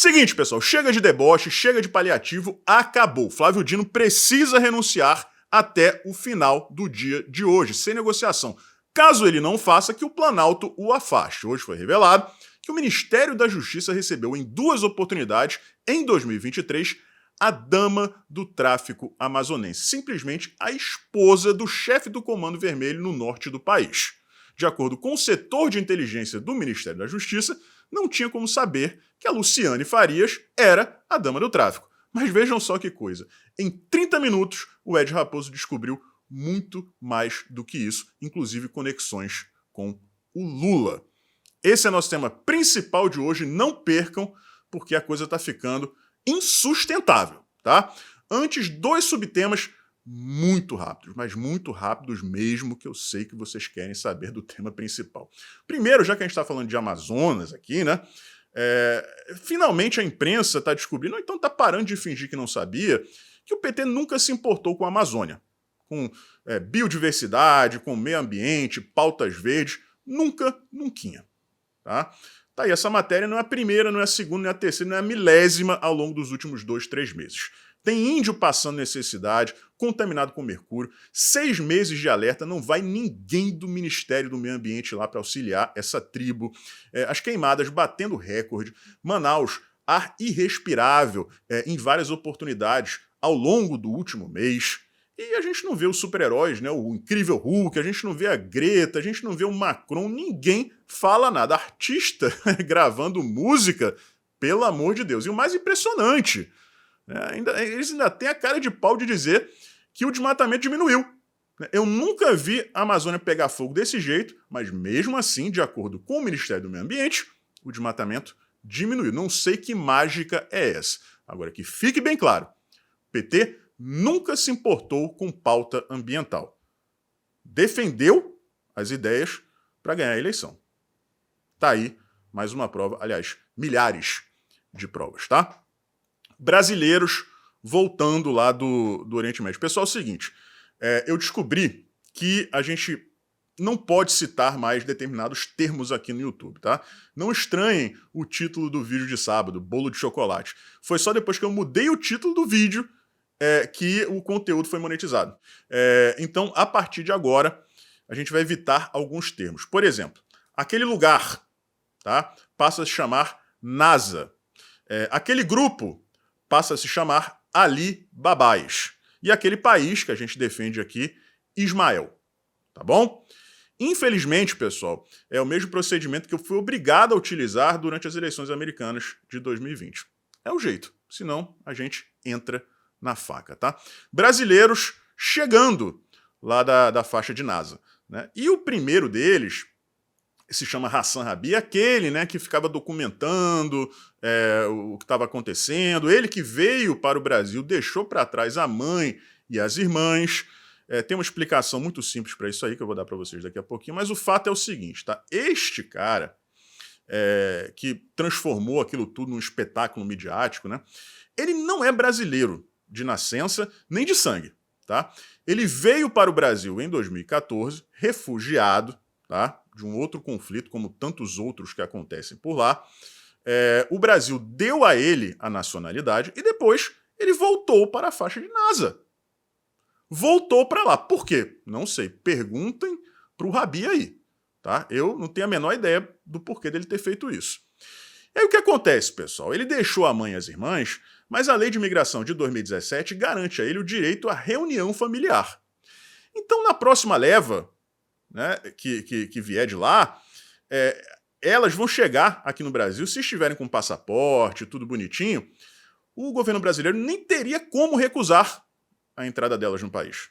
Seguinte, pessoal, chega de deboche, chega de paliativo, acabou. Flávio Dino precisa renunciar até o final do dia de hoje, sem negociação. Caso ele não faça, que o Planalto o afaste. Hoje foi revelado que o Ministério da Justiça recebeu em 2 oportunidades, em 2023, a dama do tráfico amazonense, simplesmente a esposa do chefe do Comando Vermelho no norte do país. De acordo com o setor de inteligência do Ministério da Justiça, não tinha como saber que a Luciane Farias era a dama do tráfico. Mas vejam só que coisa. Em 30 minutos, o Ed Raposo descobriu muito mais do que isso, inclusive conexões com o Lula. Esse é nosso tema principal de hoje, não percam, porque a coisa está ficando insustentável, tá? Antes, 2 subtemas muito rápidos, mas muito rápidos mesmo, que eu sei que vocês querem saber do tema principal. Primeiro, já que a gente está falando de Amazonas aqui, né? Finalmente a imprensa está descobrindo, ou então está parando de fingir que não sabia, que o PT nunca se importou com a Amazônia, com biodiversidade, com meio ambiente, pautas verdes, nunca. Tá aí, essa matéria não é a primeira, não é a segunda, não é a terceira, não é a milésima ao longo dos últimos 2, 3 meses. Tem índio passando necessidade, contaminado com mercúrio, 6 meses de alerta, não vai ninguém do Ministério do Meio Ambiente lá para auxiliar essa tribo. As queimadas batendo recorde, Manaus, ar irrespirável em várias oportunidades ao longo do último mês. E a gente não vê os super-heróis, né? O incrível Hulk, a gente não vê a Greta, a gente não vê o Macron, ninguém fala nada. Artista gravando música, pelo amor de Deus. E o mais impressionante, eles ainda têm a cara de pau de dizer que o desmatamento diminuiu. Eu nunca vi a Amazônia pegar fogo desse jeito, mas mesmo assim, de acordo com o Ministério do Meio Ambiente, o desmatamento diminuiu. Não sei que mágica é essa. Agora, que fique bem claro, o PT nunca se importou com pauta ambiental. Defendeu as ideias para ganhar a eleição. Tá aí mais uma prova, aliás, milhares de provas, tá? Brasileiros voltando lá do Oriente Médio. Pessoal, é o seguinte, eu descobri que a gente não pode citar mais determinados termos aqui no YouTube, tá? Não estranhem o título do vídeo de sábado, bolo de chocolate. Foi só depois que eu mudei o título do vídeo que o conteúdo foi monetizado. Então, a partir de agora, a gente vai evitar alguns termos. Por exemplo, aquele lugar, tá, passa a se chamar NASA. Aquele grupo passa a se chamar Ali Babais. E aquele país que a gente defende aqui, Ismael. Tá bom? Infelizmente, pessoal, é o mesmo procedimento que eu fui obrigado a utilizar durante as eleições americanas de 2020. É o jeito, senão a gente entra na faca, tá? Brasileiros chegando lá da faixa de NASA, né? E o primeiro deles se chama Hassan Rabi, aquele, né, que ficava documentando o que estava acontecendo, ele que veio para o Brasil, deixou para trás a mãe e as irmãs. Tem uma explicação muito simples para isso aí, que eu vou dar para vocês daqui a pouquinho, mas o fato é o seguinte, tá? Este cara, que transformou aquilo tudo num espetáculo midiático, né? Ele não é brasileiro de nascença, nem de sangue, tá? Ele veio para o Brasil em 2014, refugiado, tá, de um outro conflito, como tantos outros que acontecem por lá. O Brasil deu a ele a nacionalidade e depois ele voltou para a faixa de NASA. Voltou para lá. Por quê? Não sei. Perguntem para o Rabi aí. Tá? Eu não tenho a menor ideia do porquê dele ter feito isso. E aí o que acontece, pessoal? Ele deixou a mãe e as irmãs, mas a Lei de Imigração de 2017 garante a ele o direito à reunião familiar. Então, na próxima leva, né, que vier de lá, elas vão chegar aqui no Brasil, se estiverem com passaporte, tudo bonitinho, o governo brasileiro nem teria como recusar a entrada delas no país.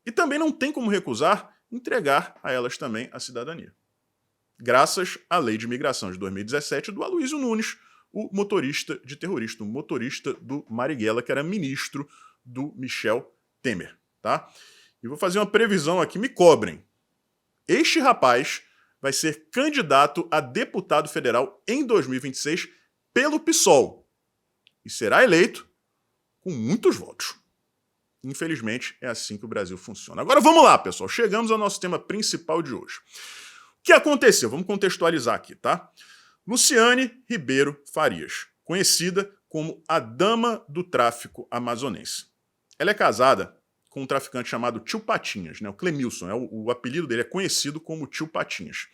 E também não tem como recusar entregar a elas também a cidadania. Graças à Lei de Imigração de 2017 do Aloysio Nunes, o motorista de terrorista, o motorista do Marighella, que era ministro do Michel Temer. Tá? E vou fazer uma previsão aqui, me cobrem. Este rapaz vai ser candidato a deputado federal em 2026 pelo PSOL e será eleito com muitos votos. Infelizmente, é assim que o Brasil funciona. Agora vamos lá, pessoal. Chegamos ao nosso tema principal de hoje. O que aconteceu? Vamos contextualizar aqui, tá? Luciane Ribeiro Farias, conhecida como a Dama do Tráfico Amazonense. Ela é casada com um traficante chamado Tio Patinhas, né? O Clemilson, o apelido dele é conhecido como Tio Patinhas,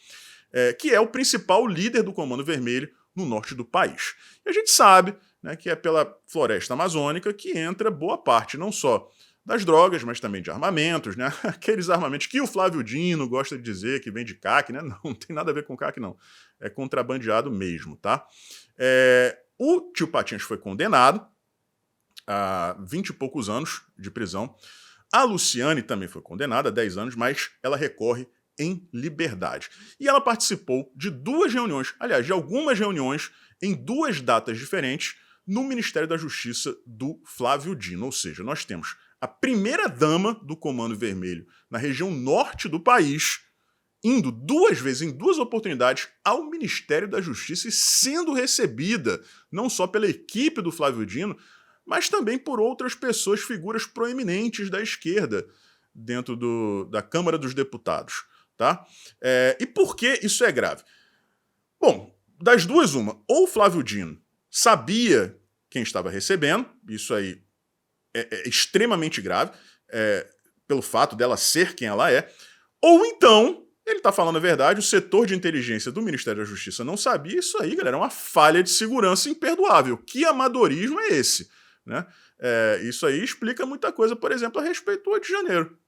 que é o principal líder do Comando Vermelho no norte do país. E a gente sabe, né, que é pela floresta amazônica que entra boa parte, não só das drogas, mas também de armamentos, né? Aqueles armamentos que o Flávio Dino gosta de dizer que vem de CAC, né? Não tem nada a ver com CAC, não. É contrabandeado mesmo, tá? O Tio Patinhas foi condenado a 20 e poucos anos de prisão. A Luciane também foi condenada a 10 anos, mas ela recorre em liberdade. E ela participou de duas reuniões, aliás, de algumas reuniões em duas datas diferentes no Ministério da Justiça do Flávio Dino. Ou seja, nós temos a primeira-dama do Comando Vermelho na região norte do país indo duas vezes, em duas oportunidades, ao Ministério da Justiça e sendo recebida não só pela equipe do Flávio Dino, mas também por outras pessoas, figuras proeminentes da esquerda dentro da Câmara dos Deputados. Tá? E por que isso é grave? Bom, das duas, uma. Ou o Flávio Dino sabia quem estava recebendo, isso aí é extremamente grave, pelo fato dela ser quem ela é, ou então ele está falando a verdade, o setor de inteligência do Ministério da Justiça não sabia. Isso aí, galera, é uma falha de segurança imperdoável. Que amadorismo é esse? Né? Isso aí explica muita coisa, por exemplo, a respeito do 8 de janeiro.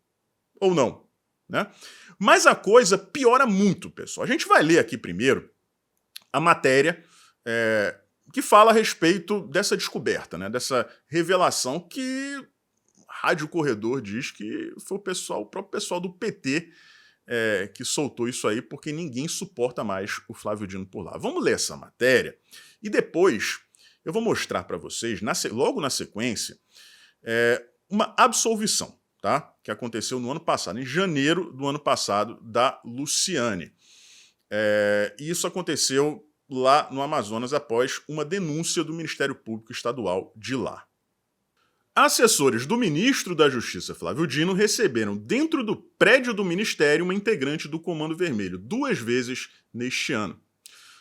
Ou não. Né? Mas a coisa piora muito, pessoal. A gente vai ler aqui primeiro a matéria que fala a respeito dessa descoberta, né? Dessa revelação que Rádio Corredor diz que foi o próprio pessoal do PT que soltou isso aí, porque ninguém suporta mais o Flávio Dino por lá. Vamos ler essa matéria e depois eu vou mostrar para vocês, logo na sequência, uma absolvição, tá? Que aconteceu no ano passado, em janeiro do ano passado, da Luciane. E isso aconteceu lá no Amazonas após uma denúncia do Ministério Público Estadual de lá. Assessores do ministro da Justiça, Flávio Dino, receberam dentro do prédio do ministério uma integrante do Comando Vermelho, duas vezes neste ano.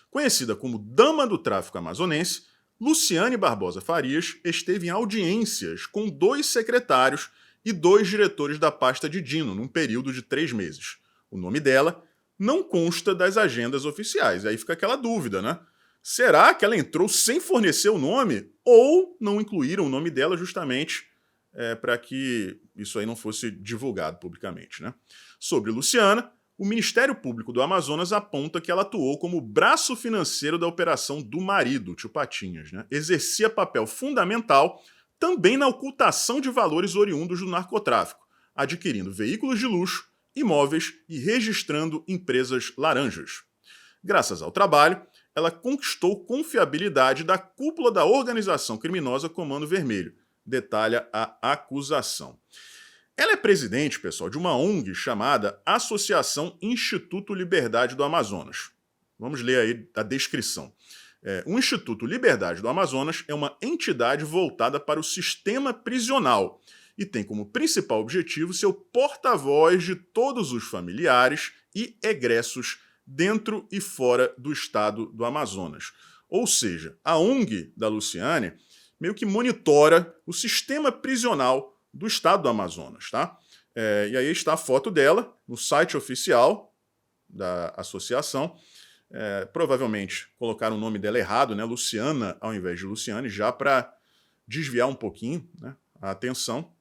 Conhecida como Dama do Tráfico Amazonense, Luciane Barbosa Farias esteve em audiências com 2 secretários e 2 diretores da pasta de Dino, num período de 3 meses. O nome dela não consta das agendas oficiais. Aí fica aquela dúvida, né? Será que ela entrou sem fornecer o nome? Ou não incluíram o nome dela justamente para que isso aí não fosse divulgado publicamente, né? Sobre Luciana, o Ministério Público do Amazonas aponta que ela atuou como braço financeiro da operação do marido, Tio Patinhas, né? Exercia papel fundamental também na ocultação de valores oriundos do narcotráfico, adquirindo veículos de luxo, imóveis e registrando empresas laranjas. Graças ao trabalho, ela conquistou confiabilidade da cúpula da organização criminosa Comando Vermelho, detalha a acusação. Ela é presidente, pessoal, de uma ONG chamada Associação Instituto Liberdade do Amazonas. Vamos ler aí a descrição. O Instituto Liberdade do Amazonas é uma entidade voltada para o sistema prisional e tem como principal objetivo ser o porta-voz de todos os familiares e egressos dentro e fora do estado do Amazonas. Ou seja, a ONG da Luciane meio que monitora o sistema prisional do estado do Amazonas, tá? E aí está a foto dela no site oficial da associação. Provavelmente colocaram o nome dela errado, né? Luciana ao invés de Luciane, já para desviar um pouquinho, né, a atenção.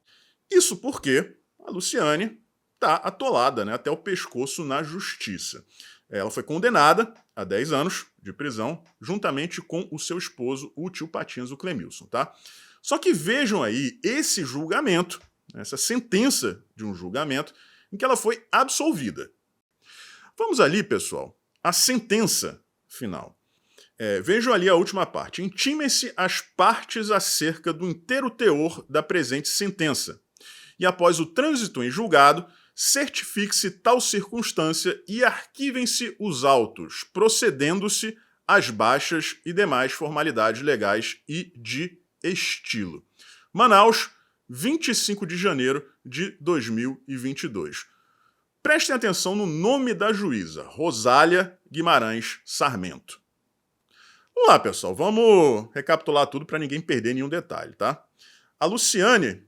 Isso porque a Luciane está atolada, né, até o pescoço na justiça. Ela foi condenada a 10 anos de prisão, juntamente com o seu esposo, o Tio Patinhas, o Clemilson, tá? Só que vejam aí esse julgamento, essa sentença de um julgamento, em que ela foi absolvida. Vamos ali, pessoal, a sentença final. Vejam ali a última parte. Intimem-se as partes acerca do inteiro teor da presente sentença. E após o trânsito em julgado, certifique-se tal circunstância e arquivem-se os autos, procedendo-se às baixas e demais formalidades legais e de estilo. Manaus, 25 de janeiro de 2022. Prestem atenção no nome da juíza, Rosália Guimarães Sarmento. Vamos lá, pessoal, vamos recapitular tudo para ninguém perder nenhum detalhe, tá? A Luciane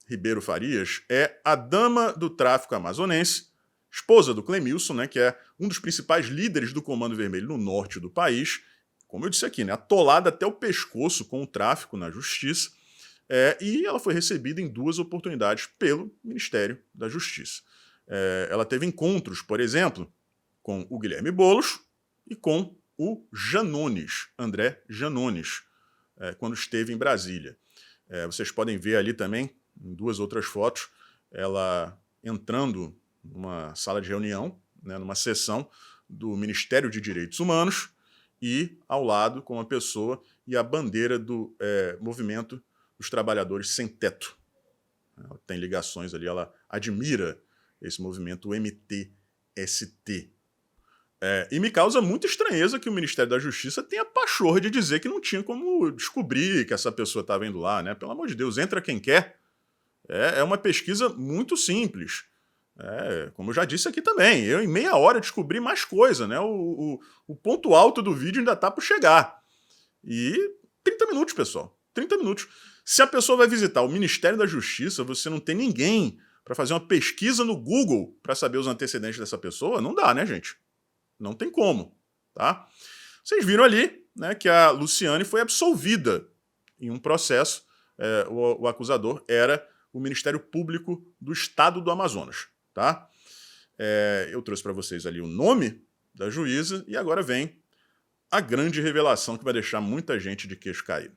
Ribeiro Farias é a dama do tráfico amazonense, esposa do Clemilson, né, que é um dos principais líderes do Comando Vermelho no norte do país, como eu disse aqui, né, atolada até o pescoço com o tráfico na justiça, e ela foi recebida em 2 oportunidades pelo Ministério da Justiça. Ela teve encontros, por exemplo, com o Guilherme Boulos e com o Janones, André Janones, quando esteve em Brasília. Vocês podem ver ali também, em 2 outras fotos, ela entrando numa sala de reunião, né, numa sessão do Ministério de Direitos Humanos, e ao lado com uma pessoa e a bandeira do Movimento dos Trabalhadores Sem Teto. Ela tem ligações ali, ela admira esse movimento, o MTST. E me causa muita estranheza que o Ministério da Justiça tenha a pachorra de dizer que não tinha como descobrir que essa pessoa estava indo lá, né? Pelo amor de Deus, entra quem quer. É uma pesquisa muito simples. Como eu já disse aqui também, eu em meia hora descobri mais coisa, né? O ponto alto do vídeo ainda tá por chegar. E 30 minutos, pessoal. 30 minutos. Se a pessoa vai visitar o Ministério da Justiça, você não tem ninguém para fazer uma pesquisa no Google para saber os antecedentes dessa pessoa, não dá, né, gente? Não tem como, tá? Vocês viram ali, né, que a Luciane foi absolvida em um processo. O acusador era o Ministério Público do Estado do Amazonas, tá? Eu trouxe para vocês ali o nome da juíza e agora vem a grande revelação que vai deixar muita gente de queixo caído.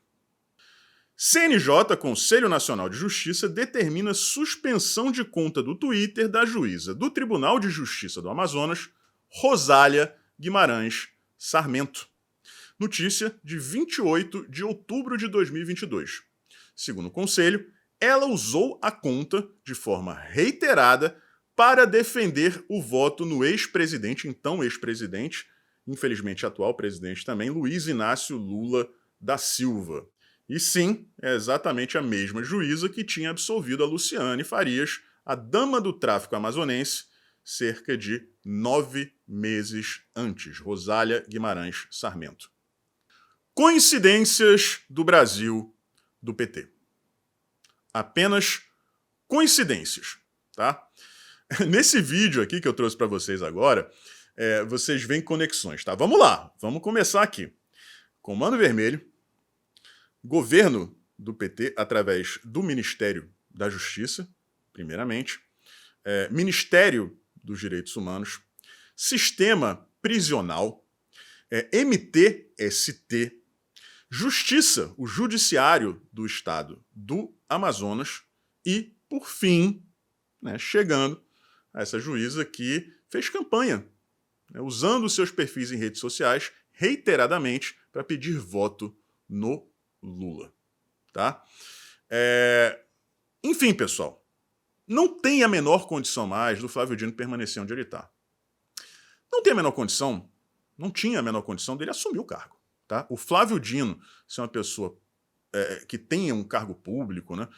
CNJ, Conselho Nacional de Justiça, determina suspensão de conta do Twitter da juíza do Tribunal de Justiça do Amazonas, Rosália Guimarães Sarmento. Notícia de 28 de outubro de 2022. Segundo o Conselho, ela usou a conta de forma reiterada para defender o voto no ex-presidente, então ex-presidente, infelizmente atual presidente também, Luiz Inácio Lula da Silva. E sim, é exatamente a mesma juíza que tinha absolvido a Luciane Farias, a dama do tráfico amazonense, cerca de 9 meses antes, Rosália Guimarães Sarmento. Coincidências do Brasil do PT. Apenas coincidências, tá? Nesse vídeo aqui que eu trouxe para vocês agora, vocês veem conexões, tá? Vamos lá, vamos começar aqui. Comando Vermelho, governo do PT através do Ministério da Justiça, primeiramente, Ministério dos Direitos Humanos, Sistema Prisional, MTST, Justiça, o Judiciário do Estado do Amazonas e, por fim, né, chegando a essa juíza que fez campanha, né, usando seus perfis em redes sociais reiteradamente para pedir voto no Lula. Tá? Enfim, pessoal, não tem a menor condição mais do Flávio Dino permanecer onde ele está. Não tem a menor condição, não tinha a menor condição dele assumir o cargo. Tá? O Flávio Dino ser uma pessoa que tenha um cargo público, né?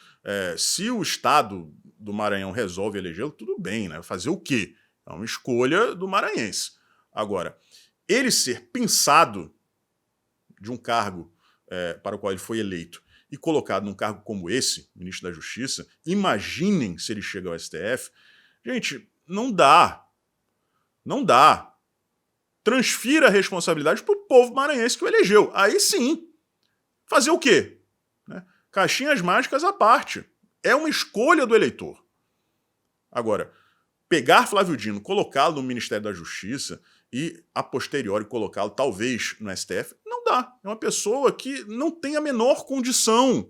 Se o Estado do Maranhão resolve elegê-lo, tudo bem, né? Fazer o quê? É uma escolha do maranhense. Agora, ele ser pensado de um cargo para o qual ele foi eleito e colocado num cargo como esse, ministro da Justiça, imaginem se ele chega ao STF. Gente, não dá. Não dá. Transfira a responsabilidade para o povo maranhense que o elegeu. Aí sim. Fazer o quê? Né? Caixinhas mágicas à parte. É uma escolha do eleitor. Agora, pegar Flávio Dino, colocá-lo no Ministério da Justiça e, a posteriori, colocá-lo talvez no STF, não dá. É uma pessoa que não tem a menor condição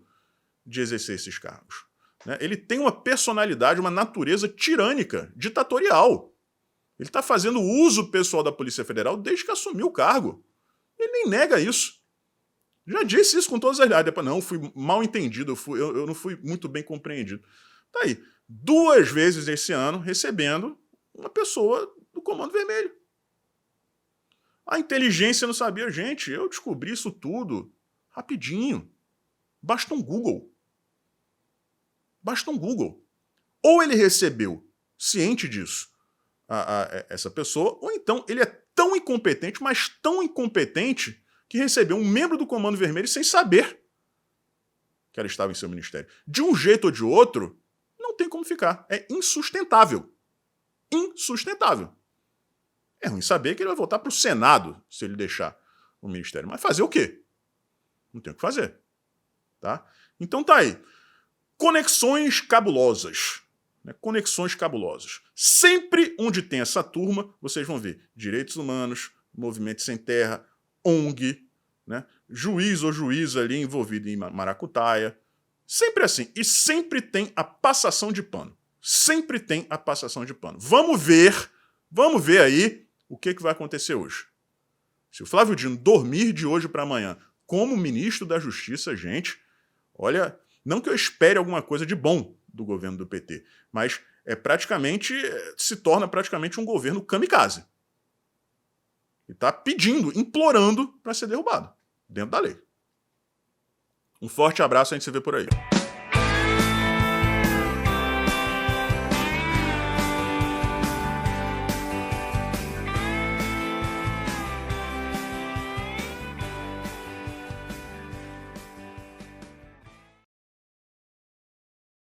de exercer esses cargos. Né? Ele tem uma personalidade, uma natureza tirânica, ditatorial. Ele está fazendo uso pessoal da Polícia Federal desde que assumiu o cargo. Ele nem nega isso. Já disse isso com todas as verdades. Não, fui mal entendido, eu não fui muito bem compreendido. Tá aí, 2 vezes esse ano recebendo uma pessoa do Comando Vermelho. A inteligência não sabia. Gente, eu descobri isso tudo rapidinho. Basta um Google. Basta um Google. Ou ele recebeu, ciente disso, essa pessoa, ou então ele é tão incompetente, mas tão incompetente, que recebeu um membro do Comando Vermelho sem saber que ela estava em seu ministério. De um jeito ou de outro, não tem como ficar. É insustentável. Insustentável. É ruim saber que ele vai voltar para o Senado se ele deixar o ministério. Mas fazer o quê? Não tem o que fazer. Tá? Então tá aí. Conexões cabulosas. Né? Conexões cabulosas. Sempre onde tem essa turma, vocês vão ver direitos humanos, movimento sem terra, ONG, né? Juiz ou juíza ali envolvido em maracutaia. Sempre assim. E sempre tem a passação de pano. Sempre tem a passação de pano. Vamos ver aí o que vai acontecer hoje. Se o Flávio Dino dormir de hoje para amanhã como ministro da Justiça, gente, olha, não que eu espere alguma coisa de bom do governo do PT, mas se torna praticamente um governo kamikaze. E está pedindo, implorando para ser derrubado, dentro da lei. Um forte abraço, a gente se vê por aí.